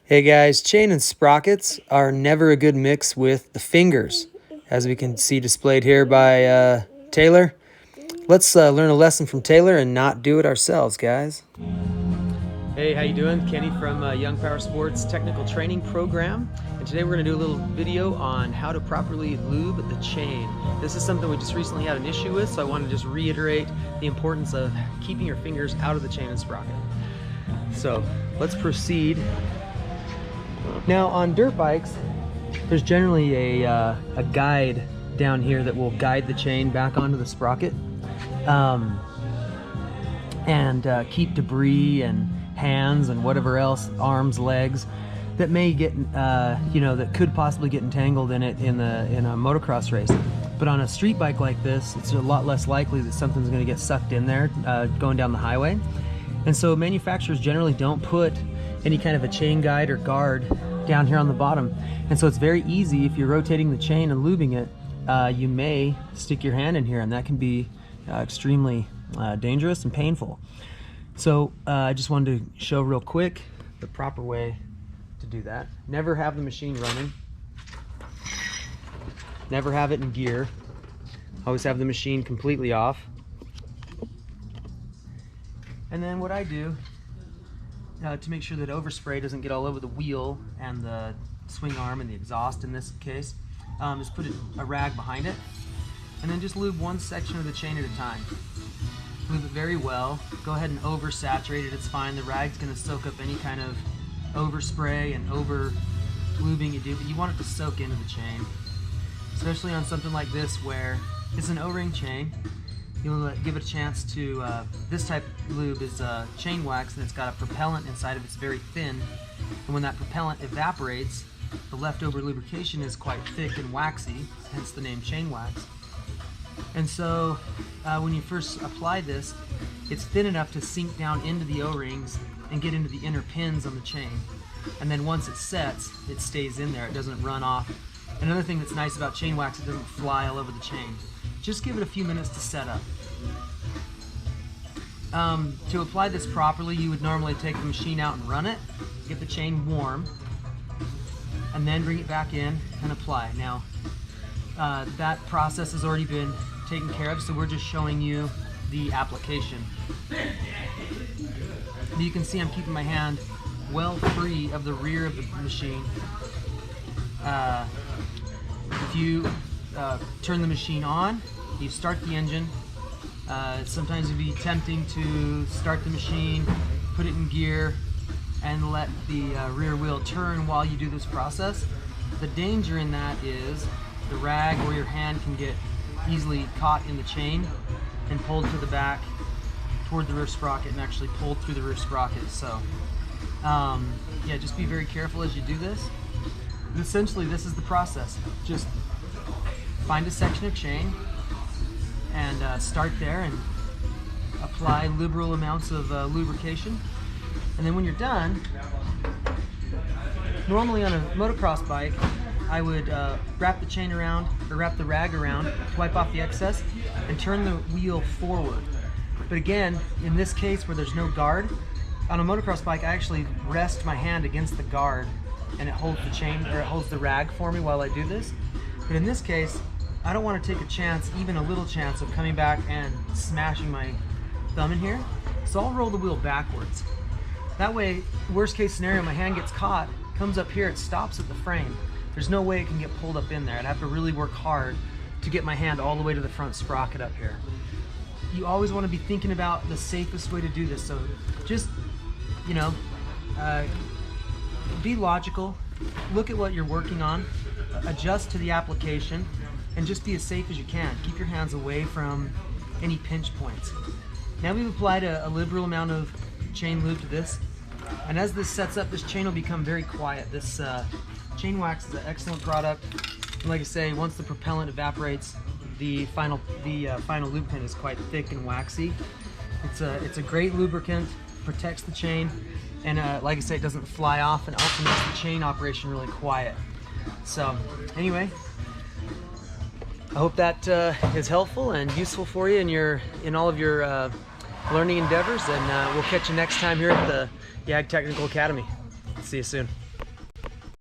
Hey guys, chain and sprockets are never a good mix with the fingers, as we can see displayed here by Taylor. Let's learn a lesson from Taylor and not do it ourselves, guys. Hey, how you doing? Kenny from Young Power Sports Technical Training Program. And today we're going to do a little video on how to properly lube the chain. This is something we just recently had an issue with, so I want to just reiterate the importance of keeping your fingers out of the chain and sprocket. So let's proceed. Now on dirt bikes, there's generally a guide down here that will guide the chain back onto the sprocket and keep debris and hands and whatever else, arms, legs, that may get, that could possibly get entangled in it in a motocross race. But on a street bike like this, it's a lot less likely that something's going to get sucked in there going down the highway. And so manufacturers generally don't put any kind of a chain guide or guard down here on the bottom. And so it's very easy, if you're rotating the chain and lubing it, you may stick your hand in here, and that can be extremely dangerous and painful. So I just wanted to show real quick the proper way to do that. Never have the machine running. Never have it in gear. Always have the machine completely off. And then what I do to make sure that overspray doesn't get all over the wheel and the swing arm and the exhaust in this case, is put a rag behind it and then just lube one section of the chain at a time. Lube it very well. Go ahead and oversaturate it, it's fine. The rag's going to soak up any kind of overspray and over lubing you do, but you want it to soak into the chain, especially on something like this where it's an O-ring chain. You'll give it a chance to, this type of lube is chain wax, and it's got a propellant inside of it. It's very thin, and when that propellant evaporates, the leftover lubrication is quite thick and waxy, hence the name chain wax. And so when you first apply this, it's thin enough to sink down into the O-rings and get into the inner pins on the chain. And then once it sets, it stays in there, it doesn't run off. Another thing that's nice about chain wax, it doesn't fly all over the chain. Just give it a few minutes to set up. To apply this properly, you would normally take the machine out and run it, get the chain warm, and then bring it back in and apply. Now, that process has already been taken care of, so we're just showing you the application. You can see I'm keeping my hand well free of the rear of the machine. If you turn the machine on, you start the engine. Sometimes it'd be tempting to start the machine, put it in gear, and let the rear wheel turn while you do this process. The danger in that is the rag or your hand can get easily caught in the chain and pulled to the back toward the rear sprocket and actually pulled through the rear sprocket. So yeah, just be very careful as you do this. But essentially, this is the process. Just find a section of chain and start there and apply liberal amounts of lubrication. And then when you're done, normally on a motocross bike, I would wrap the chain around, or wrap the rag around to wipe off the excess and turn the wheel forward. But again, in this case where there's no guard, on a motocross bike I actually rest my hand against the guard and it holds the chain, or it holds the rag for me while I do this. But in this case, I don't want to take a chance, even a little chance, of coming back and smashing my thumb in here. So I'll roll the wheel backwards. That way, worst case scenario, my hand gets caught, comes up here, it stops at the frame. There's no way it can get pulled up in there. I'd have to really work hard to get my hand all the way to the front sprocket up here. You always want to be thinking about the safest way to do this. So just, be logical, look at what you're working on, adjust to the application, and just be as safe as you can. Keep your hands away from any pinch points. Now we've applied a liberal amount of chain lube to this, and as this sets up, this chain will become very quiet. This chain wax is an excellent product, and like I say, once the propellant evaporates, the final lubricant is quite thick and waxy. It's a great lubricant, protects the chain, and like I say, it doesn't fly off, and also makes the chain operation really quiet. So anyway, I hope that is helpful and useful for you in all of your learning endeavors, and we'll catch you next time here at the YAG Technical Academy. See you soon.